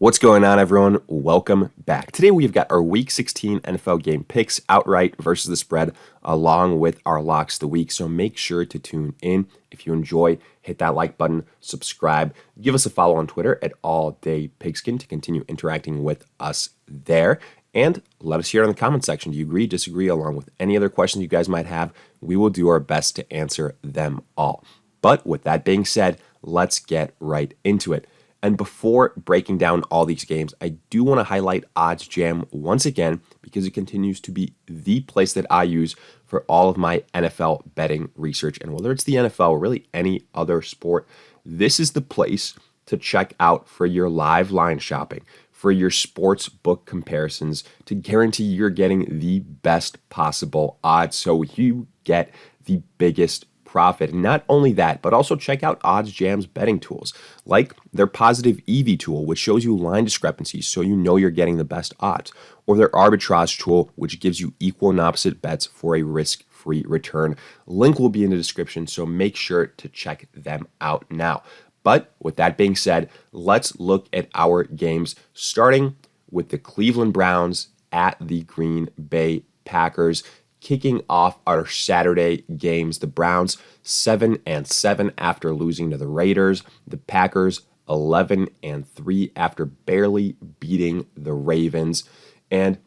What's going on, everyone? Welcome back. Today we've got our Week 16 NFL game picks, outright versus the spread, along with our locks of the week. So make sure to tune in. If you enjoy, hit that like button, subscribe, give us a follow on Twitter at AllDayPigskin to continue interacting with us there. And let us hear it in the comment section. Do you agree, disagree, along with any other questions you guys might have? We will do our best to answer them all. But with that being said, let's get right into it. And before breaking down all these games, I do want to highlight OddsJam once again because it continues to be the place that I use for all of my NFL betting research. And whether it's the NFL or really any other sport, this is the place to check out for your live line shopping, for your sports book comparisons, to guarantee you're getting the best possible odds so you get the biggest profit. And not only that, but also check out OddsJam's betting tools, like their positive EV tool, which shows you line discrepancies so you know you're getting the best odds, or their arbitrage tool, which gives you equal and opposite bets for a risk-free return. Link will be in the description, so make sure to check them out now. But with that being said, let's look at our games, starting with the Cleveland Browns at the Green Bay Packers. Kicking off our Saturday games, the Browns 7-7 after losing to the Raiders. The Packers 11-3 after barely beating the Ravens. And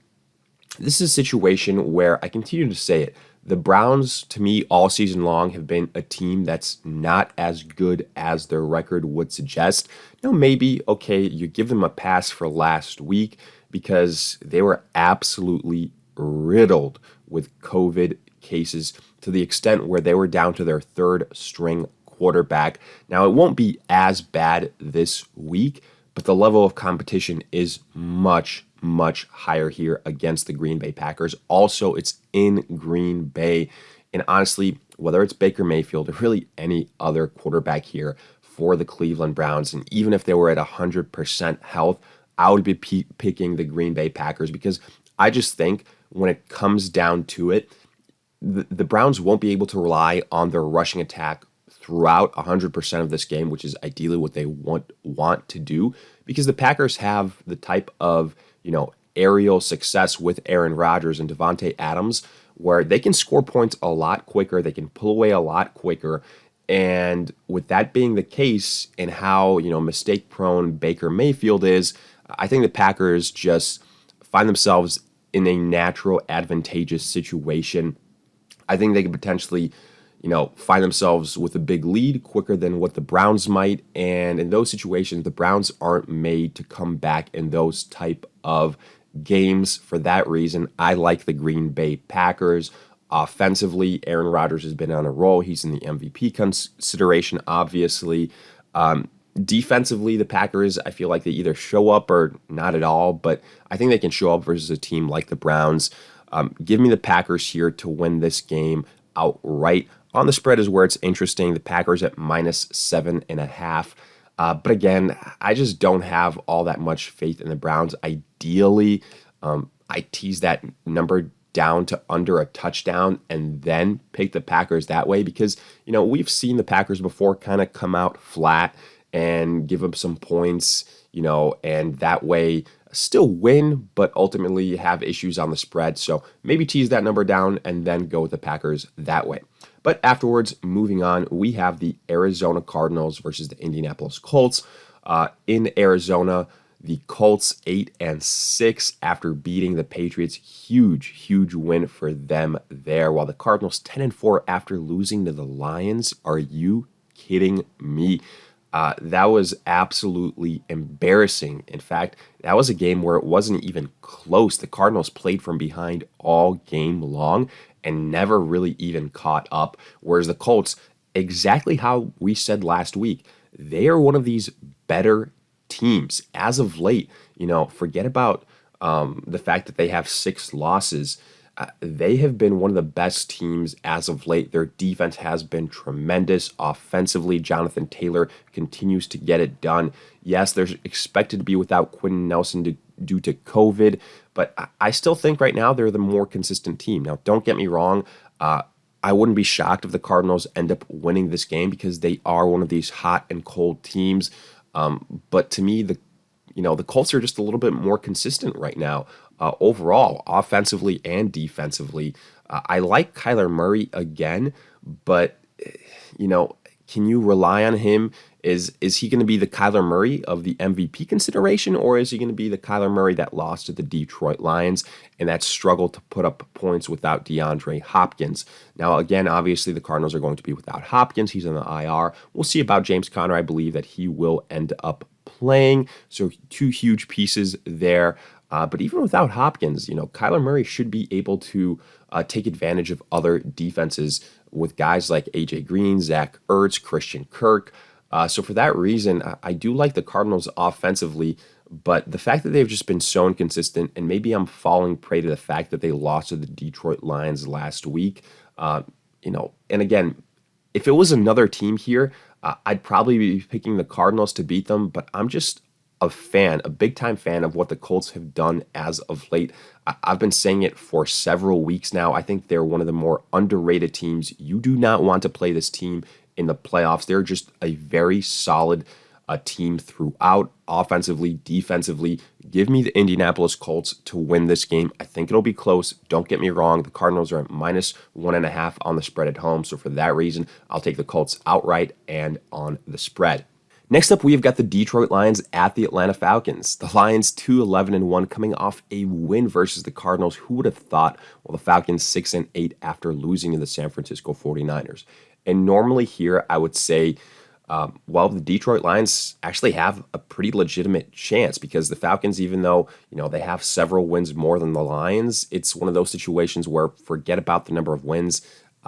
this is a situation where I continue to say it. The Browns, to me, all season long have been a team that's not as good as their record would suggest. Now, maybe, okay, you give them a pass for last week because they were absolutely riddled with COVID cases to the extent where they were down to their third string quarterback. Now, it won't be as bad this week, but the level of competition is much, much higher here against the Green Bay Packers. Also, it's in Green Bay. And honestly, whether it's Baker Mayfield or really any other quarterback here for the Cleveland Browns, and even if they were at 100% health, I would be picking the Green Bay Packers because I just think when it comes down to it, the Browns won't be able to rely on their rushing attack throughout 100% of this game, which is ideally what they want to do, because the Packers have the type of, aerial success with Aaron Rodgers and Devontae Adams where they can score points a lot quicker, they can pull away a lot quicker. And with that being the case and how, mistake-prone Baker Mayfield is, I think the Packers just find themselves in a natural, advantageous situation. I think they could potentially, find themselves with a big lead quicker than what the Browns might. And in those situations, the Browns aren't made to come back in those type of games. For that reason, I like the Green Bay Packers. Offensively, Aaron Rodgers has been on a roll. He's in the MVP consideration, obviously. Defensively, the Packers, I feel like they either show up or not at all, but I think they can show up versus a team like the Browns. Give me the Packers here to win this game outright. On the spread is where it's interesting. The Packers at -7.5. But again, I just don't have all that much faith in the Browns. Ideally, I tease that number down to under a touchdown and then pick the Packers that way because, we've seen the Packers before kind of come out flat and give them some points, and that way still win, but ultimately have issues on the spread. So maybe tease that number down and then go with the Packers that way. But afterwards, moving on, we have the Arizona Cardinals versus the Indianapolis Colts. In Arizona, the Colts 8-6 after beating the Patriots. Huge win for them there. While the Cardinals 10-4 after losing to the Lions. Are you kidding me? That was absolutely embarrassing. In fact, that was a game where it wasn't even close. The Cardinals played from behind all game long and never really even caught up. Whereas the Colts, exactly how we said last week, they are one of these better teams as of late. Forget about the fact that they have 6 losses. They have been one of the best teams as of late. Their defense has been tremendous. Offensively, Jonathan Taylor continues to get it done. Yes, they're expected to be without Quentin Nelson due to COVID, but I still think right now they're the more consistent team. Now, don't get me wrong. I wouldn't be shocked if the Cardinals end up winning this game because they are one of these hot and cold teams. But to me, the Colts are just a little bit more consistent right now, overall, offensively and defensively. I like Kyler Murray again, but you know, can you rely on him? Is he going to be the Kyler Murray of the MVP consideration, or is he going to be the Kyler Murray that lost to the Detroit Lions and that struggled to put up points without DeAndre Hopkins? Now, again, obviously the Cardinals are going to be without Hopkins. He's on the IR. We'll see about James Conner. I believe that he will end up playing. So 2 huge pieces there. But even without Hopkins, Kyler Murray should be able to take advantage of other defenses with guys like AJ Green, Zach Ertz, Christian Kirk. So for that reason, I do like the Cardinals offensively, but the fact that they've just been so inconsistent, and maybe I'm falling prey to the fact that they lost to the Detroit Lions last week, and again, if it was another team here, I'd probably be picking the Cardinals to beat them, but I'm just a big-time fan of what the Colts have done as of late. I've been saying it for several weeks now. I think they're one of the more underrated teams. You do not want to play this team in the playoffs. They're just a very solid team throughout, offensively, defensively. Give me the Indianapolis Colts to win this game. I think it'll be close. Don't get me wrong. The Cardinals are at -1.5 on the spread at home. So for that reason, I'll take the Colts outright and on the spread. Next up, we've got the Detroit Lions at the Atlanta Falcons. The Lions 2-11-1 coming off a win versus the Cardinals. Who would have thought? Well, the Falcons 6-8 after losing to the San Francisco 49ers. And normally here, I would say, the Detroit Lions actually have a pretty legitimate chance because the Falcons, even though, they have several wins more than the Lions, it's one of those situations where forget about the number of wins.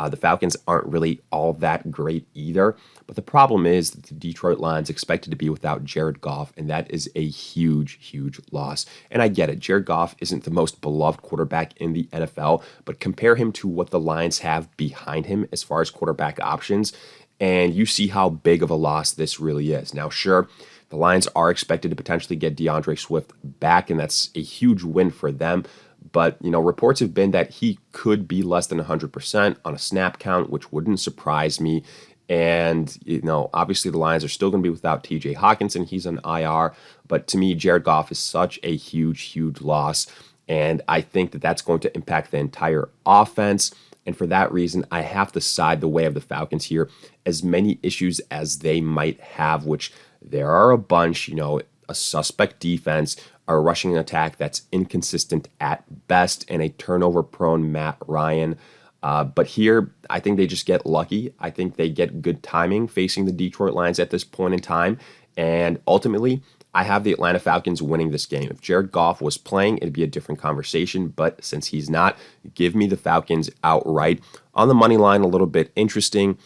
The Falcons aren't really all that great either. But the problem is that the Detroit Lions expected to be without Jared Goff, and that is a huge, huge loss. And I get it. Jared Goff isn't the most beloved quarterback in the NFL, but compare him to what the Lions have behind him as far as quarterback options, and you see how big of a loss this really is. Now, sure, the Lions are expected to potentially get DeAndre Swift back, and that's a huge win for them. But, reports have been that he could be less than 100% on a snap count, which wouldn't surprise me. And, obviously the Lions are still going to be without TJ Hawkinson. He's on IR. But to me, Jared Goff is such a huge, huge loss. And I think that that's going to impact the entire offense. And for that reason, I have to side the way of the Falcons here. As many issues as they might have, which there are a bunch, a suspect defense, a rushing attack that's inconsistent at best, and a turnover-prone Matt Ryan. But here, I think they just get lucky. I think they get good timing facing the Detroit Lions at this point in time. And ultimately, I have the Atlanta Falcons winning this game. If Jared Goff was playing, it'd be a different conversation. But since he's not, give me the Falcons outright. On the money line, a little bit interesting.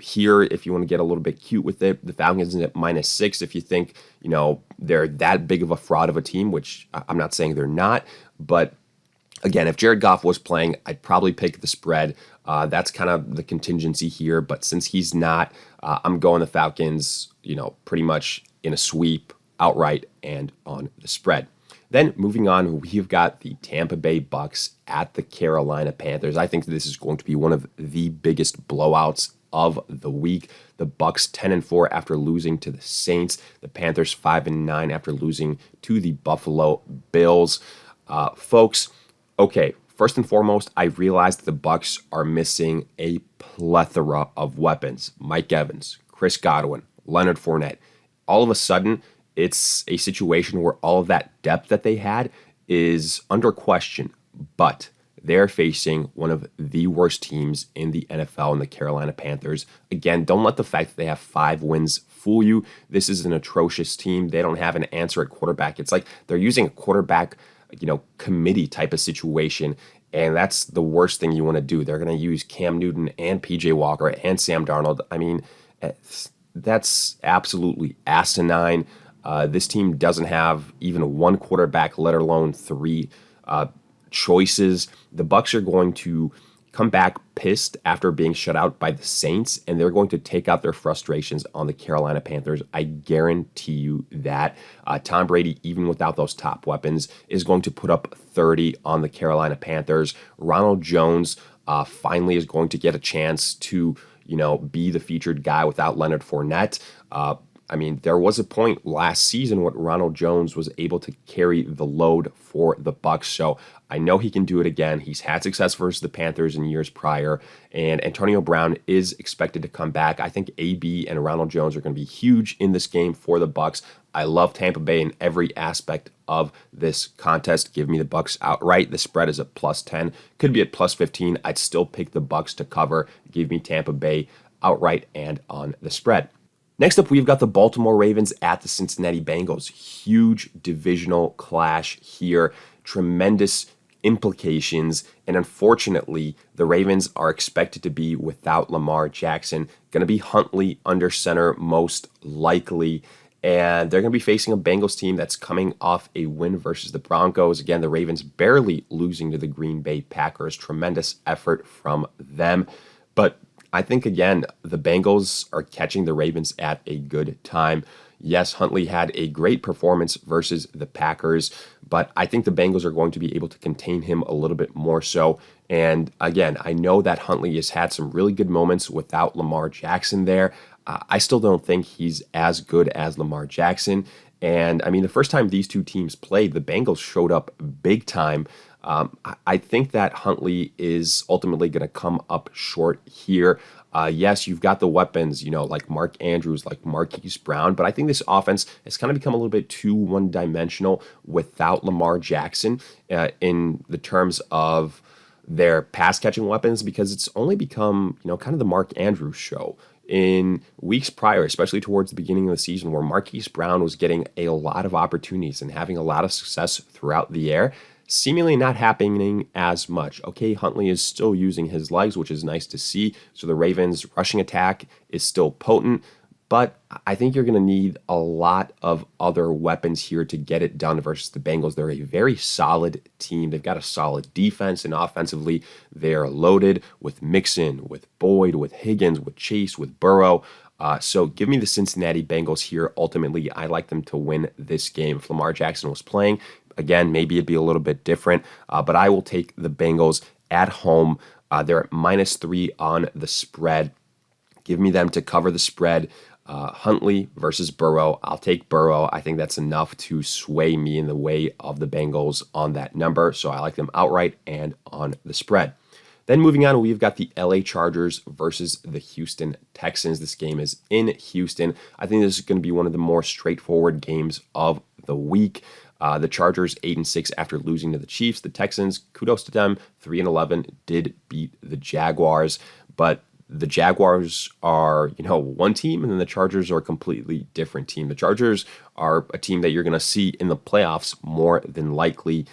Here, if you want to get a little bit cute with it, the Falcons at -6. If you think, they're that big of a fraud of a team, which I'm not saying they're not. But again, if Jared Goff was playing, I'd probably pick the spread. That's kind of the contingency here. But since he's not, I'm going the Falcons, pretty much in a sweep, outright, and on the spread. Then moving on, we've got the Tampa Bay Bucks at the Carolina Panthers. I think this is going to be one of the biggest blowouts of the week. The Bucks 10-4 after losing to the Saints. The Panthers 5-9 after losing to the Buffalo Bills. Folks, okay, first and foremost, I realized the Bucks are missing a plethora of weapons. Mike Evans, Chris Godwin, Leonard Fournette. All of a sudden, it's a situation where all of that depth that they had is under question, but they're facing one of the worst teams in the NFL in the Carolina Panthers. Again, don't let the fact that they have 5 wins fool you. This is an atrocious team. They don't have an answer at quarterback. It's like they're using a quarterback, committee type of situation, and that's the worst thing you want to do. They're going to use Cam Newton and PJ Walker and Sam Darnold. I mean, that's absolutely asinine. This team doesn't have even one quarterback, let alone 3 choices. The Bucks are going to come back pissed after being shut out by the Saints, and they're going to take out their frustrations on the Carolina Panthers. I guarantee you that. Tom Brady, even without those top weapons, is going to put up 30 on the Carolina Panthers. Ronald Jones finally is going to get a chance to, be the featured guy without Leonard Fournette. I mean, there was a point last season when Ronald Jones was able to carry the load for the Bucs. So I know he can do it again. He's had success versus the Panthers in years prior, and Antonio Brown is expected to come back. I think AB and Ronald Jones are going to be huge in this game for the Bucs. I love Tampa Bay in every aspect of this contest. Give me the Bucs outright. The spread is at +10. Could be at +15. I'd still pick the Bucs to cover. Give me Tampa Bay outright and on the spread. Next up, we've got the Baltimore Ravens at the Cincinnati Bengals. Huge divisional clash here. Tremendous implications. And unfortunately, the Ravens are expected to be without Lamar Jackson. Going to be Huntley under center most likely. And they're going to be facing a Bengals team that's coming off a win versus the Broncos. Again, the Ravens barely losing to the Green Bay Packers. Tremendous effort from them. But I think, again, the Bengals are catching the Ravens at a good time. Yes, Huntley had a great performance versus the Packers, but I think the Bengals are going to be able to contain him a little bit more so. And again, I know that Huntley has had some really good moments without Lamar Jackson there. I still don't think he's as good as Lamar Jackson. And I mean, the first time these two teams played, the Bengals showed up big time. I think that Huntley is ultimately going to come up short here. Yes, you've got the weapons, like Mark Andrews, like Marquise Brown, but I think this offense has kind of become a little bit too one-dimensional without Lamar Jackson in the terms of their pass-catching weapons, because it's only become, kind of the Mark Andrews show. In weeks prior, especially towards the beginning of the season, where Marquise Brown was getting a lot of opportunities and having a lot of success throughout the air, seemingly not happening as much. Okay, Huntley is still using his legs, which is nice to see. So the Ravens' rushing attack is still potent, but I think you're going to need a lot of other weapons here to get it done versus the Bengals. They're a very solid team. They've got a solid defense, and offensively, they're loaded with Mixon, with Boyd, with Higgins, with Chase, with Burrow. So give me the Cincinnati Bengals here. Ultimately, I like them to win this game. If Lamar Jackson was playing, again, maybe it'd be a little bit different, but I will take the Bengals at home. They're at -3 on the spread. Give me them to cover the spread. Huntley versus Burrow. I'll take Burrow. I think that's enough to sway me in the way of the Bengals on that number. So I like them outright and on the spread. Then moving on, we've got the LA Chargers versus the Houston Texans. This game is in Houston. I think this is going to be one of the more straightforward games of the week. The Chargers 8-6 after losing to the Chiefs. The Texans, kudos to them, 3-11, did beat the Jaguars, but the Jaguars are, one team, and then the Chargers are a completely different team. The Chargers are a team that you're going to see in the playoffs more than likely.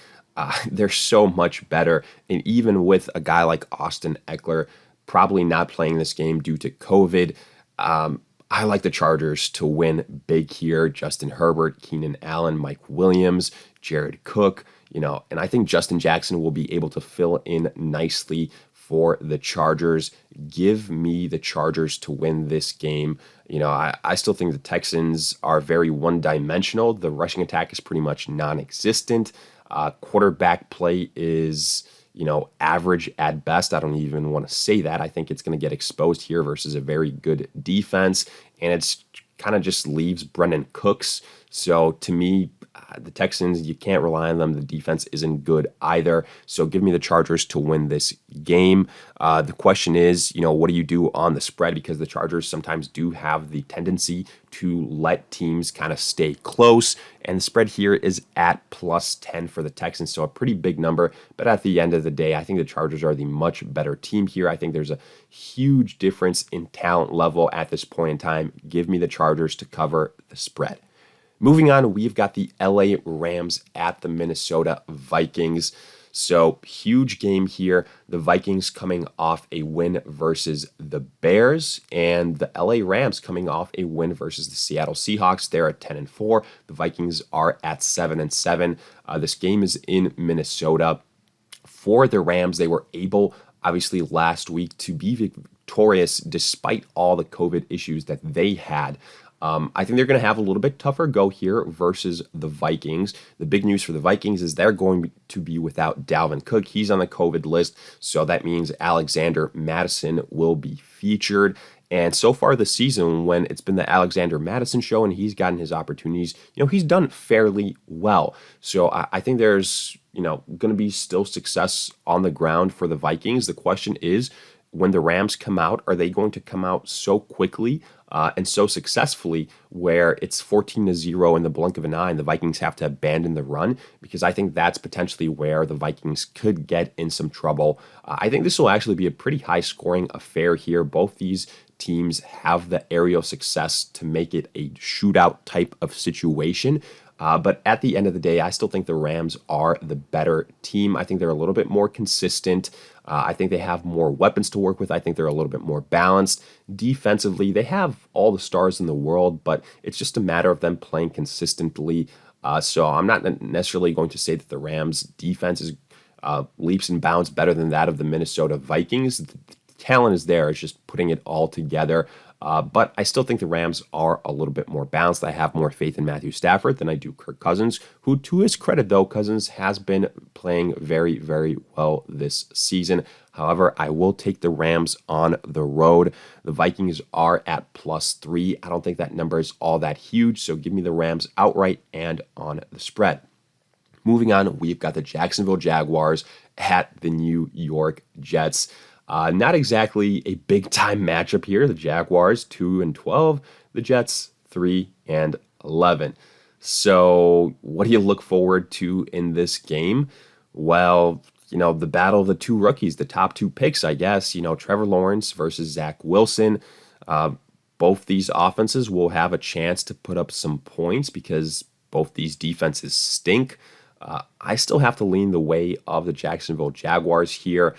They're so much better, and even with a guy like Austin Eckler probably not playing this game due to COVID, I like the Chargers to win big here. Justin Herbert, Keenan Allen, Mike Williams, Jared Cook, and I think Justin Jackson will be able to fill in nicely for the Chargers. Give me the Chargers to win this game. I still think the Texans are very one-dimensional. The rushing attack is pretty much non-existent. Quarterback play is, average at best. I don't even want to say that. I think it's going to get exposed here versus a very good defense, and it's kind of just leaves Brendan Cooks. So to me, the Texans, you can't rely on them. The defense isn't good either. So give me the Chargers to win this game. The question is, what do you do on the spread? Because the Chargers sometimes do have the tendency to let teams kind of stay close. And the spread here is at +10 for the Texans. So a pretty big number. But at the end of the day, I think the Chargers are the much better team here. I think there's a huge difference in talent level at this point in time. Give me the Chargers to cover the spread. Moving on, we've got the LA Rams at the Minnesota Vikings. So huge game here. The Vikings coming off a win versus the Bears, and the LA Rams coming off a win versus the Seattle Seahawks. They're at 10-4. The Vikings are at 7-7. This game is in Minnesota. For the Rams, they were able, obviously, last week to be victorious despite all the COVID issues that they had. I think they're going to have a little bit tougher go here versus the Vikings. The big news for the Vikings is they're going to be without Dalvin Cook. He's on the COVID list, so that means Alexander Madison will be featured. And so far this season, when it's been the Alexander Madison show and he's gotten his opportunities, he's done fairly well. So I think there's, going to be still success on the ground for the Vikings. The question is, when the Rams come out, are they going to come out so quickly and so successfully where it's 14-0 in the blink of an eye and the Vikings have to abandon the run? Because I think that's potentially where the Vikings could get in some trouble. I think this will actually be a pretty high-scoring affair here. Both these teams have the aerial success to make it a shootout type of situation. But at the end of the day, I still think the Rams are the better team. I think they're a little bit more consistent. I think they have more weapons to work with. I think they're a little bit more balanced. Defensively, they have all the stars in the world, but it's just a matter of them playing consistently. So I'm not necessarily going to say that the Rams' defense is leaps and bounds better than that of the Minnesota Vikings. The talent is there. It's just putting it all together. But I still think the Rams are a little bit more balanced. I have more faith in Matthew Stafford than I do Kirk Cousins, who, to his credit, though, Cousins has been playing very, very well this season. However, I will take the Rams on the road. The Vikings are at +3. I don't think that number is all that huge, so give me the Rams outright and on the spread. Moving on, we've got the Jacksonville Jaguars at the New York Jets. Not exactly a big-time matchup here. The Jaguars, 2-12. The Jets, 3-11. So what do you look forward to in this game? Well, the battle of the two rookies, the top two picks, I guess. Trevor Lawrence versus Zach Wilson. Both these offenses will have a chance to put up some points because both these defenses stink. I still have to lean the way of the Jacksonville Jaguars here.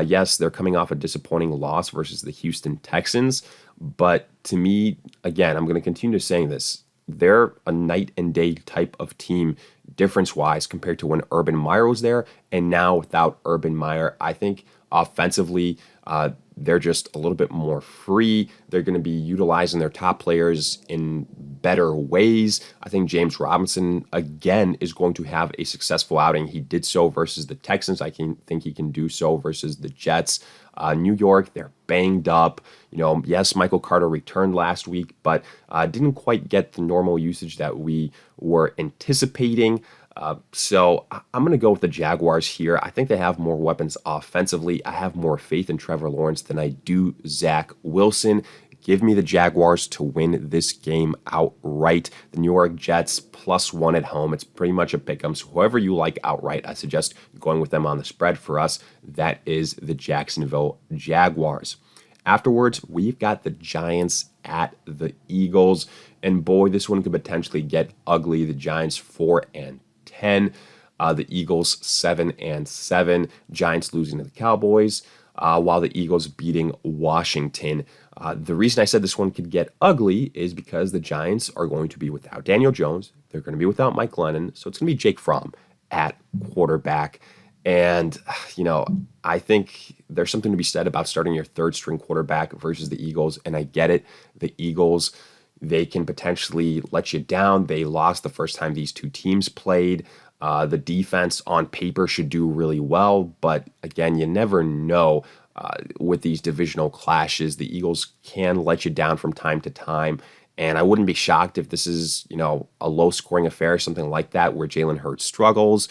Yes, they're coming off a disappointing loss versus the Houston Texans, but to me, again, I'm going to continue saying this. They're a night and day type of team, difference-wise, compared to when Urban Meyer was there, and now without Urban Meyer. I think offensively, they're just a little bit more free. They're going to be utilizing their top players in better ways. I think James Robinson, again, is going to have a successful outing. He did so versus the Texans. I think he can do so versus the Jets. New York, they're banged up. Yes, Michael Carter returned last week, but didn't quite get the normal usage that we were anticipating. So I'm going to go with the Jaguars here. I think they have more weapons offensively. I have more faith in Trevor Lawrence than I do Zach Wilson. Give me the Jaguars to win this game outright. The New York Jets +1 at home. It's pretty much a pick'em. So whoever you like outright, I suggest going with them on the spread. For us, that is the Jacksonville Jaguars. Afterwards, we've got the Giants at the Eagles. And boy, this one could potentially get ugly. The Giants 4-10. The Eagles 7-7. Giants losing to the Cowboys, while the Eagles beating Washington. The reason I said this one could get ugly is because the Giants are going to be without Daniel Jones. They're going to be without Mike Glennon. So it's going to be Jake Fromm at quarterback. And, I think there's something to be said about starting your third string quarterback versus the Eagles. And I get it. The Eagles, they can potentially let you down. They lost the first time these two teams played. The defense on paper should do really well. But again, you never know. With these divisional clashes, the Eagles can let you down from time to time. And I wouldn't be shocked if this is, a low-scoring affair, something like that, where Jalen Hurts struggles.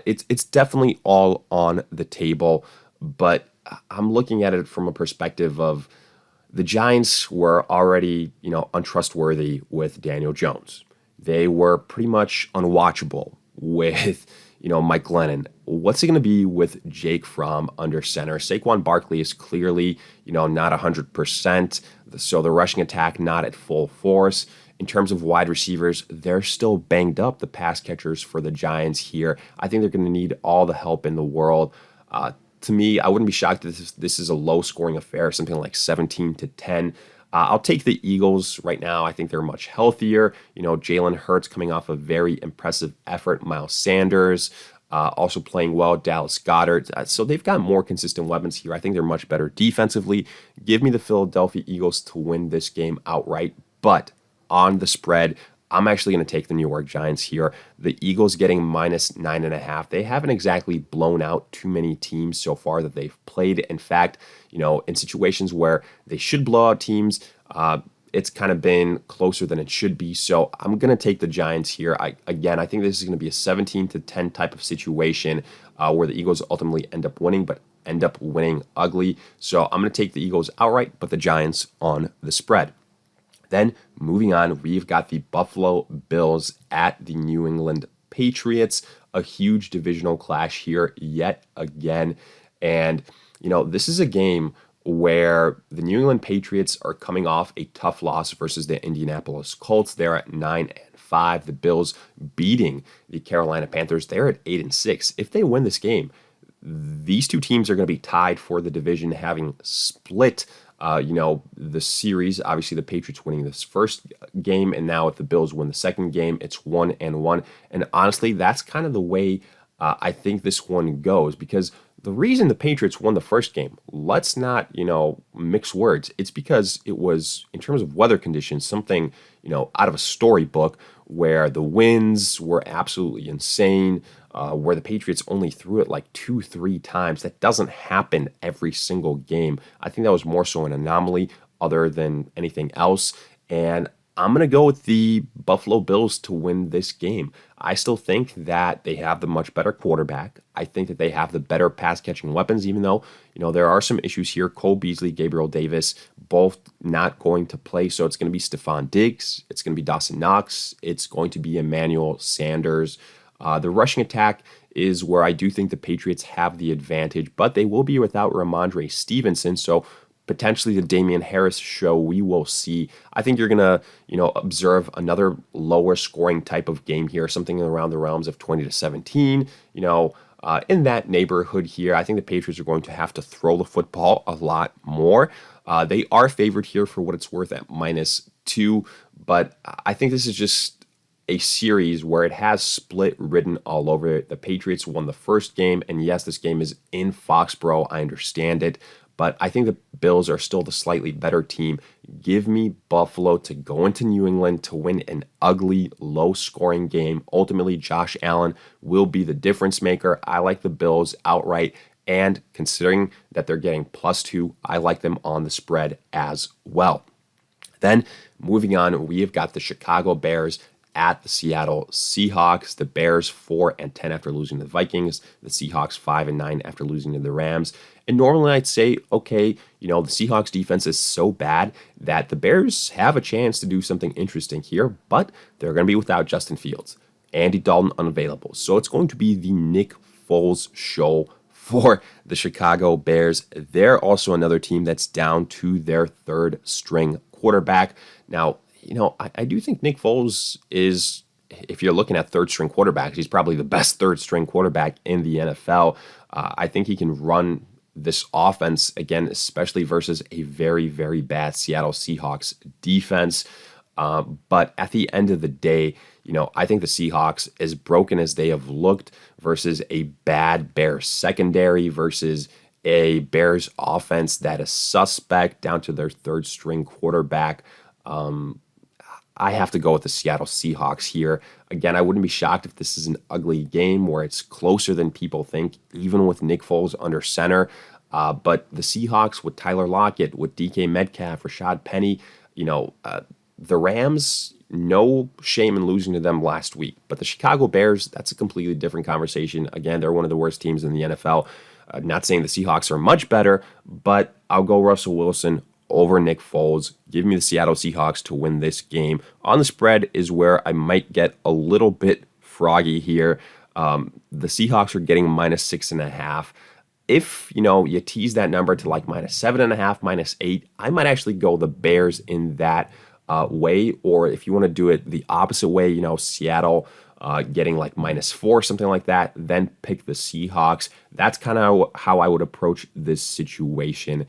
It's definitely all on the table. But I'm looking at it from a perspective of the Giants were already, untrustworthy with Daniel Jones. They were pretty much unwatchable with Mike Glennon. What's it going to be with Jake Fromm under center? Saquon Barkley is clearly, not 100%. So the rushing attack not at full force. In terms of wide receivers, they're still banged up, the pass catchers for the Giants here. I think they're going to need all the help in the world. To me, I wouldn't be shocked if this is a low-scoring affair, something like 17-10. I'll take the Eagles right now. I think they're much healthier. Jalen Hurts coming off a very impressive effort. Miles Sanders also playing well. Dallas Goedert. So they've got more consistent weapons here. I think they're much better defensively. Give me the Philadelphia Eagles to win this game outright. But on the spread, I'm actually going to take the New York Giants here. The Eagles getting -9.5. They haven't exactly blown out too many teams so far that they've played. In fact, in situations where they should blow out teams, it's kind of been closer than it should be. So I'm going to take the Giants here. I think this is going to be a 17-10 type of situation where the Eagles ultimately end up winning, but end up winning ugly. So I'm going to take the Eagles outright, but the Giants on the spread. Then moving on, we've got the Buffalo Bills at the New England Patriots. A huge divisional clash here yet again. And, this is a game where the New England Patriots are coming off a tough loss versus the Indianapolis Colts. They're at 9-5. The Bills beating the Carolina Panthers. They're at 8-6. If they win this game, these two teams are going to be tied for the division, having split the series. Obviously, the Patriots winning this first game, and now if the Bills win the second game, it's 1-1. And honestly, that's kind of the way I think this one goes, because the reason the Patriots won the first game, let's not, mix words. It's because it was, in terms of weather conditions, something, out of a storybook where the winds were absolutely insane, where the Patriots only threw it like 2-3 times. That doesn't happen every single game. I think that was more so an anomaly other than anything else. And I'm going to go with the Buffalo Bills to win this game. I still think that they have the much better quarterback. I think that they have the better pass-catching weapons, even though, there are some issues here. Cole Beasley, Gabriel Davis, both not going to play. So it's going to be Stephon Diggs. It's going to be Dawson Knox. It's going to be Emmanuel Sanders. The rushing attack is where I do think the Patriots have the advantage, but they will be without Ramondre Stevenson. So potentially the Damian Harris show we will see. I think you're going to, observe another lower scoring type of game here, something around the realms of 20-17, in that neighborhood here. I think the Patriots are going to have to throw the football a lot more. They are favored here for what it's worth at -2, but I think this is just a series where it has split written all over it. The Patriots won the first game, and yes, this game is in Foxborough. I understand it. But I think the Bills are still the slightly better team. Give me Buffalo to go into New England to win an ugly, low-scoring game. Ultimately, Josh Allen will be the difference maker. I like the Bills outright. And considering that they're getting +2, I like them on the spread as well. Then, moving on, we have got the Chicago Bears at the Seattle Seahawks. The Bears 4-10 after losing to the Vikings. The Seahawks 5-9 after losing to the Rams. And normally I'd say, okay, the Seahawks defense is so bad that the Bears have a chance to do something interesting here, but they're going to be without Justin Fields. Andy Dalton unavailable. So it's going to be the Nick Foles show for the Chicago Bears. They're also another team that's down to their third string quarterback. Now, I do think Nick Foles is, if you're looking at third string quarterbacks, he's probably the best third string quarterback in the NFL. I think he can run this offense, again, especially versus a very, very bad Seattle Seahawks defense. But at the end of the day, I think the Seahawks, as broken as they have looked versus a bad Bears secondary versus a Bears offense that is suspect down to their third string quarterback, I have to go with the Seattle Seahawks here. Again, I wouldn't be shocked if this is an ugly game where it's closer than people think, even with Nick Foles under center. But the Seahawks with Tyler Lockett, with DK Metcalf, Rashad Penny, the Rams, no shame in losing to them last week. But the Chicago Bears, that's a completely different conversation. Again, they're one of the worst teams in the NFL. Not saying the Seahawks are much better, but I'll go Russell Wilson over Nick Foles. Give me the Seattle Seahawks to win this game. On the spread is where I might get a little bit froggy here. The Seahawks are getting -6.5. If, you tease that number to like -7.5, -8, I might actually go the Bears in that way. Or if you want to do it the opposite way, Seattle getting like -4, something like that, then pick the Seahawks. That's kind of how I would approach this situation.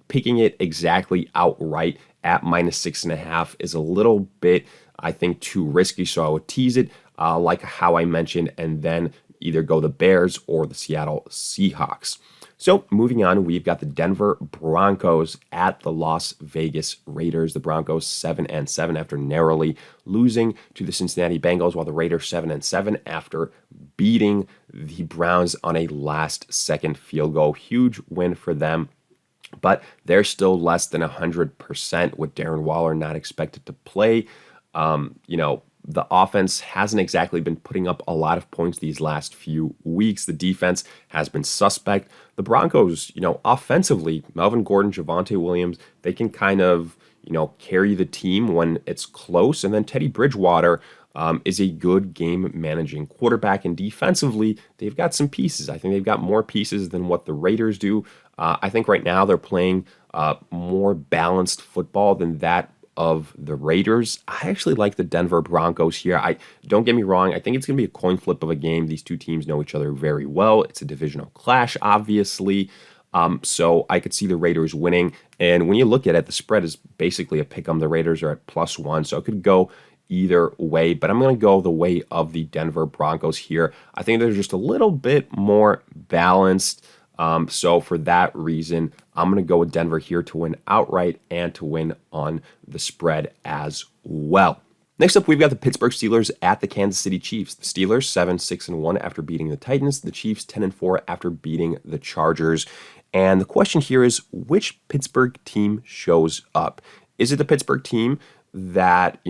Picking it exactly outright at -6.5 is a little bit, I think, too risky. So I would tease it like how I mentioned, and then either go the Bears or the Seattle Seahawks. So moving on, we've got the Denver Broncos at the Las Vegas Raiders. The Broncos 7-7 after narrowly losing to the Cincinnati Bengals, while the Raiders 7-7 after beating the Browns on a last-second field goal. Huge win for them, but they're still less than 100% with Darren Waller not expected to play. The offense hasn't exactly been putting up a lot of points these last few weeks. The defense has been suspect. The Broncos, offensively, Melvin Gordon, Javonte Williams, they can kind of, carry the team when it's close. And then Teddy Bridgewater is a good game managing quarterback. And defensively, they've got some pieces. I think they've got more pieces than what the Raiders do. I think right now they're playing more balanced football than that of the Raiders. I actually like the Denver Broncos here. Don't get me wrong, I think it's going to be a coin flip of a game. These two teams know each other very well. It's a divisional clash, obviously. So I could see the Raiders winning. And when you look at it, the spread is basically a pick 'em. The Raiders are at +1, so it could go either way, but I'm going to go the way of the Denver Broncos here. I think they're just a little bit more balanced. So for that reason, I'm going to go with Denver here to win outright and to win on the spread as well. Next up, we've got the Pittsburgh Steelers at the Kansas City Chiefs. The Steelers 7-6-1 after beating the Titans. The Chiefs 10-4 after beating the Chargers. And the question here is, which Pittsburgh team shows up? Is it the Pittsburgh team that,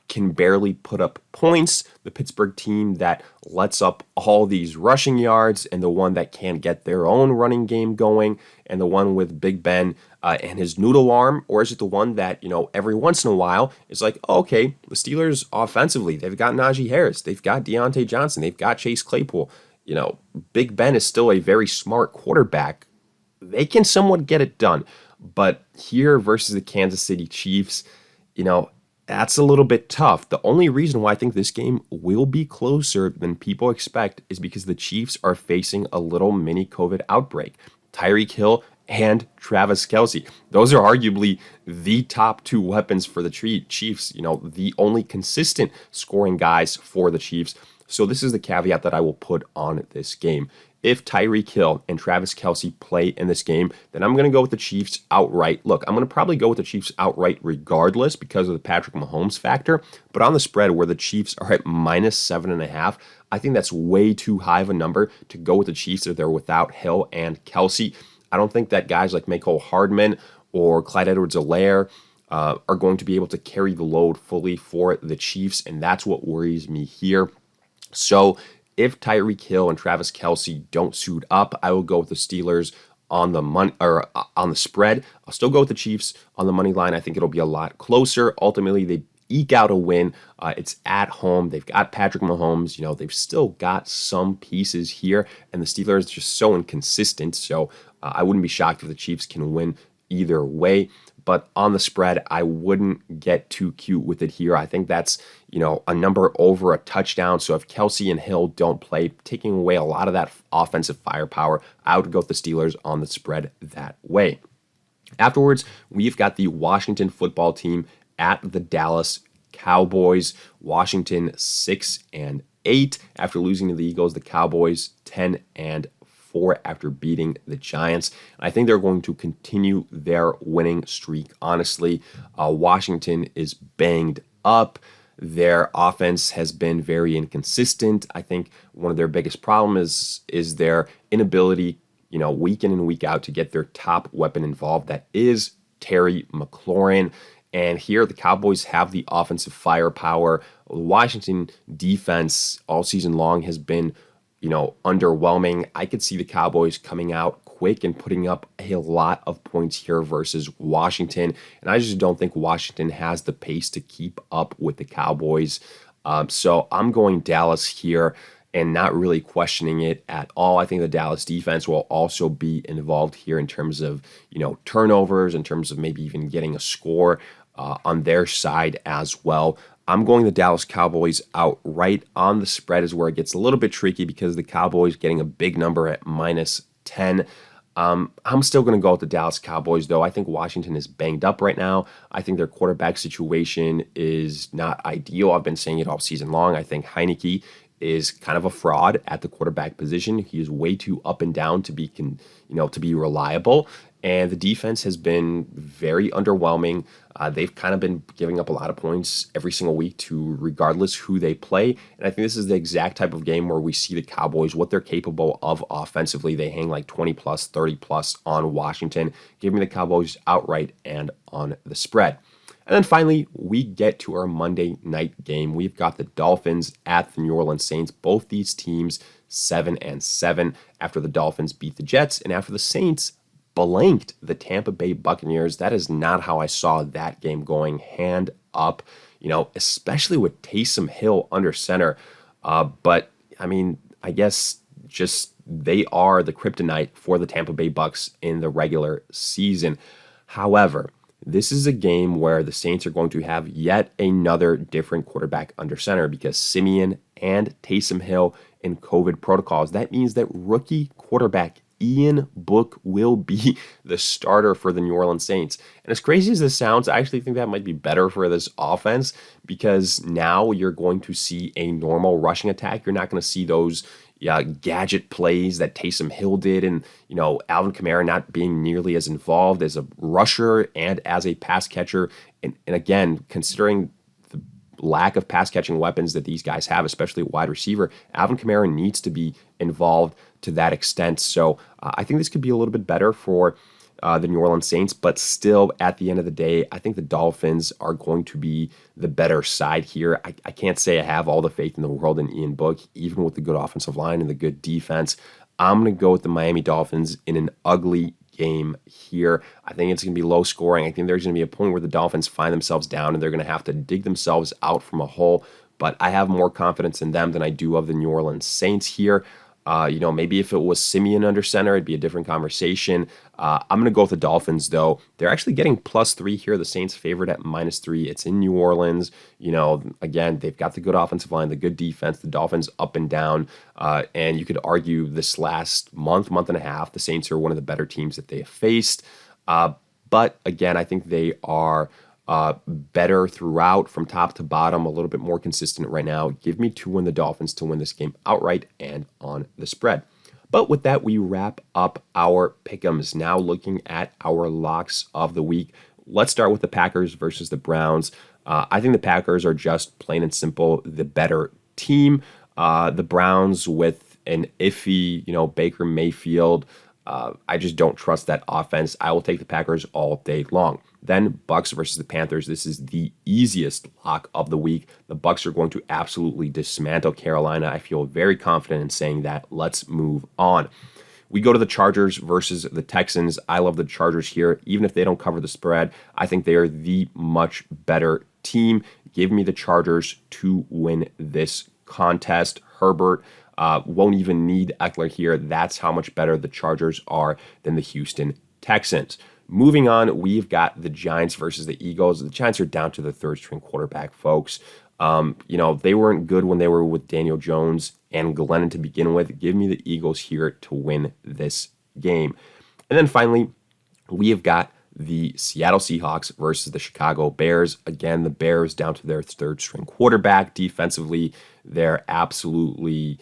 can barely put up points, the Pittsburgh team that lets up all these rushing yards, and the one that can't get their own running game going, and the one with Big Ben and his noodle arm? Or is it the one that, every once in a while is like, okay, the Steelers offensively, they've got Najee Harris, they've got Deontay Johnson, they've got Chase Claypool. Big Ben is still a very smart quarterback. They can somewhat get it done. But here versus the Kansas City Chiefs, that's a little bit tough. The only reason why I think this game will be closer than people expect is because the Chiefs are facing a little mini COVID outbreak. Tyreek Hill and Travis Kelce. Those are arguably the top two weapons for the Chiefs, the only consistent scoring guys for the Chiefs. So this is the caveat that I will put on this game. If Tyreek Hill and Travis Kelce play in this game, then I'm going to go with the Chiefs outright. Look, I'm going to probably go with the Chiefs outright regardless because of the Patrick Mahomes factor. But on the spread where the Chiefs are at -7.5, I think that's way too high of a number to go with the Chiefs if they're without Hill and Kelce. I don't think that guys like Mecole Hardman or Clyde Edwards-Helaire are going to be able to carry the load fully for the Chiefs, and that's what worries me here. So if Tyreek Hill and Travis Kelce don't suit up, I will go with the Steelers on the on the spread. I'll still go with the Chiefs on the money line. I think it'll be a lot closer. Ultimately, they eke out a win. It's at home. They've got Patrick Mahomes. They've still got some pieces here, and the Steelers are just so inconsistent. So I wouldn't be shocked if the Chiefs can win either way. But on the spread, I wouldn't get too cute with it here. I think that's, a number over a touchdown. So if Kelce and Hill don't play, taking away a lot of that offensive firepower, I would go with the Steelers on the spread that way. Afterwards, we've got the Washington football team at the Dallas Cowboys. Washington 6-8 after losing to the Eagles. The Cowboys 10-4 after beating the Giants. I think they're going to continue their winning streak. Honestly, Washington is banged up. Their offense has been very inconsistent. I think one of their biggest problems is their inability, week in and week out to get their top weapon involved. That is Terry McLaurin. And here the Cowboys have the offensive firepower. The Washington defense all season long has been underwhelming. I could see the Cowboys coming out quick and putting up a lot of points here versus Washington. And I just don't think Washington has the pace to keep up with the Cowboys. So I'm going Dallas here and not really questioning it at all. I think the Dallas defense will also be involved here in terms of, turnovers, in terms of maybe even getting a score on their side as well. I'm going the Dallas Cowboys outright. On the spread is where it gets a little bit tricky because the Cowboys getting a big number at -10. I'm still going to go with the Dallas Cowboys, though. I think Washington is banged up right now. I think their quarterback situation is not ideal. I've been saying it all season long. I think Heineke is kind of a fraud at the quarterback position. He is way too up and down to be to be reliable. And the defense has been very underwhelming. They've kind of been giving up a lot of points every single week to regardless who they play. And I think this is the exact type of game where we see the Cowboys, what they're capable of offensively. They hang like 20 plus, 30 plus on Washington. Give me the Cowboys outright and on the spread. And then finally, we get to our Monday night game. We've got the Dolphins at the New Orleans Saints. Both these teams 7-7 after the Dolphins beat the Jets and after the Saints blanked the Tampa Bay Buccaneers. That is not how I saw that game going. Hand up, especially with Taysom Hill under center. But I mean, I guess just they are the kryptonite for the Tampa Bay Bucs in the regular season. However, this is a game where the Saints are going to have yet another different quarterback under center because Simeon and Taysom Hill in COVID protocols. That means that rookie quarterback Ian Book will be the starter for the New Orleans Saints. And as crazy as this sounds, I actually think that might be better for this offense because now you're going to see a normal rushing attack. You're not going to see those gadget plays that Taysom Hill did and, Alvin Kamara not being nearly as involved as a rusher and as a pass catcher. And again, considering the lack of pass catching weapons that these guys have, especially wide receiver, Alvin Kamara needs to be involved to that extent. So I think this could be a little bit better for the New Orleans Saints, but still at the end of the day, I think the Dolphins are going to be the better side here. I can't say I have all the faith in the world in Ian Book, even with the good offensive line and the good defense. I'm going to go with the Miami Dolphins in an ugly game here. I think it's going to be low scoring. I think there's going to be a point where the Dolphins find themselves down and they're going to have to dig themselves out from a hole, but I have more confidence in them than I do of the New Orleans Saints here. Maybe if it was Simeon under center, it'd be a different conversation. I'm going to go with the Dolphins, though. They're actually getting +3 here. The Saints favored at -3. It's in New Orleans. Again, they've got the good offensive line, the good defense, the Dolphins up and down. And you could argue this last month and a half, the Saints are one of the better teams that they have faced. But again, I think they are better throughout from top to bottom, a little bit more consistent right now. Give me the Dolphins to win this game outright and on the spread. But with that, we wrap up our pick'ems. Now looking at our locks of the week. Let's start with the Packers versus the Browns. I think the Packers are just plain and simple the better team. The Browns with an iffy, Baker Mayfield. I just don't trust that offense. I will take the Packers all day long. Then Bucks versus the Panthers. This is the easiest lock of the week. The Bucks are going to absolutely dismantle Carolina. I feel very confident in saying that. Let's move on. We go to the Chargers versus the Texans. I love the Chargers here. Even if they don't cover the spread, I think they are the much better team. Give me the Chargers to win this contest. Herbert won't even need Eckler here. That's how much better the Chargers are than the Houston Texans. Moving on, we've got the Giants versus the Eagles. The Giants are down to the third-string quarterback, folks. They weren't good when they were with Daniel Jones and Glennon to begin with. Give me the Eagles here to win this game. And then finally, we have got the Seattle Seahawks versus the Chicago Bears. Again, the Bears down to their third-string quarterback. Defensively, they're absolutely,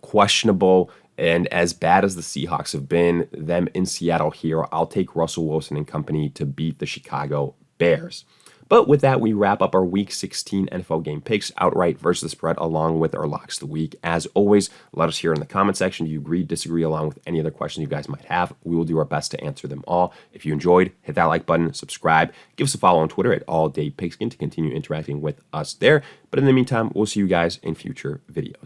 questionable. And as bad as the Seahawks have been, them in Seattle here, I'll take Russell Wilson and company to beat the Chicago Bears. But with that, we wrap up our Week 16 NFL game picks outright versus spread along with our locks of the week. As always, let us hear in the comment section. Do you agree, disagree, along with any other questions you guys might have? We will do our best to answer them all. If you enjoyed, hit that like button, subscribe, give us a follow on Twitter at AllDayPigskin to continue interacting with us there. But in the meantime, we'll see you guys in future videos.